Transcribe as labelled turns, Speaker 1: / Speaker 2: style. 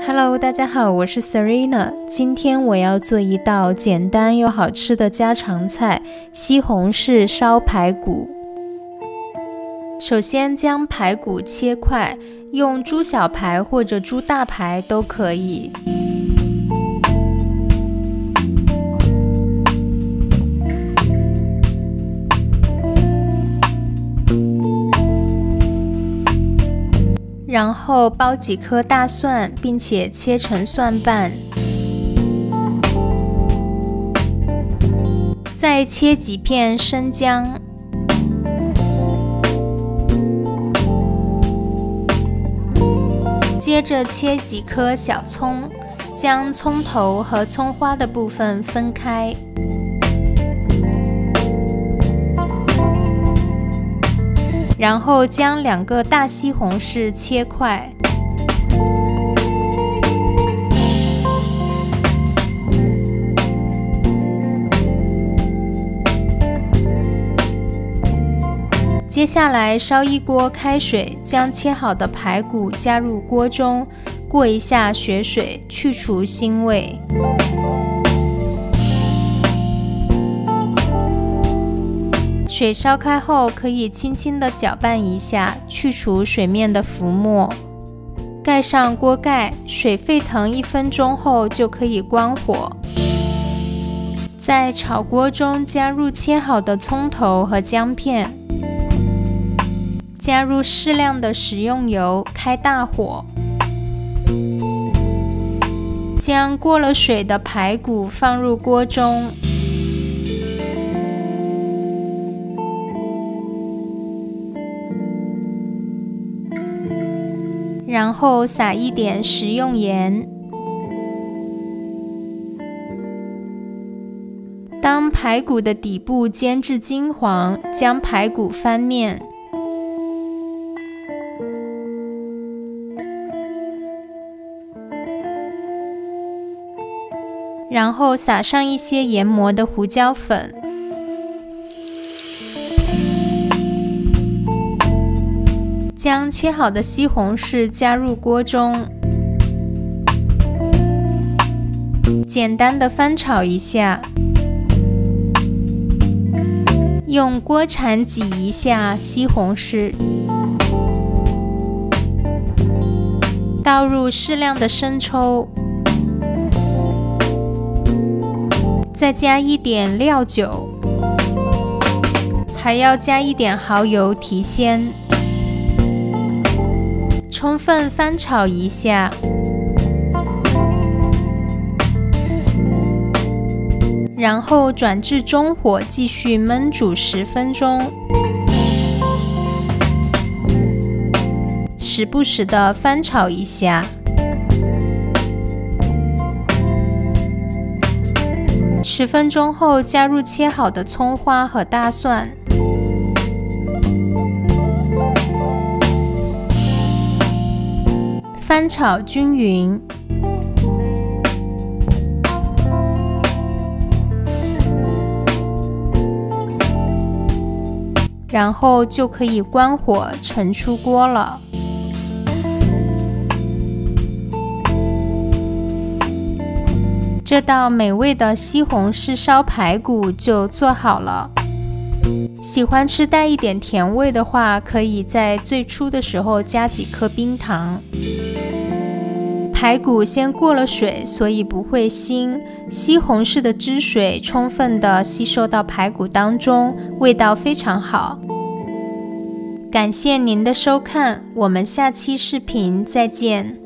Speaker 1: Hello， 大家好，我是 Serena。今天我要做一道简单又好吃的家常菜——西红柿烧排骨。首先将排骨切块，用猪小排或者猪大排都可以。然后剥几颗大蒜，并且切成蒜瓣，再切几片生姜，接着切几颗小葱，将葱头和葱花的部分分开。然后将2个大西红柿切块，接下来烧一锅开水，将切好的排骨加入锅中，过一下血水，去除腥味。水烧开后，可以轻轻地搅拌一下，去除水面的浮沫。盖上锅盖，水沸腾1分钟后就可以关火。在炒锅中加入切好的葱头和姜片，加入适量的食用油，开大火。将过了水的排骨放入锅中。然后撒一点食用盐。当排骨的底部煎至金黄，将排骨翻面，然后撒上一些研磨的胡椒粉。将切好的西红柿加入锅中，简单的翻炒一下，用锅铲挤一下西红柿，倒入适量的生抽，再加一点料酒，还要加一点蚝油提鲜。充分翻炒一下，然后转至中火继续焖煮10分钟，时不时的翻炒一下。10分钟后加入切好的葱花和大蒜。翻炒均匀，然后就可以关火盛出锅了。这道美味的西红柿烧排骨就做好了。喜欢吃带一点甜味的话，可以在最初的时候加几颗冰糖。排骨先过了水，所以不会腥。西红柿的汁水充分地吸收到排骨当中，味道非常好。感谢您的收看，我们下期视频再见。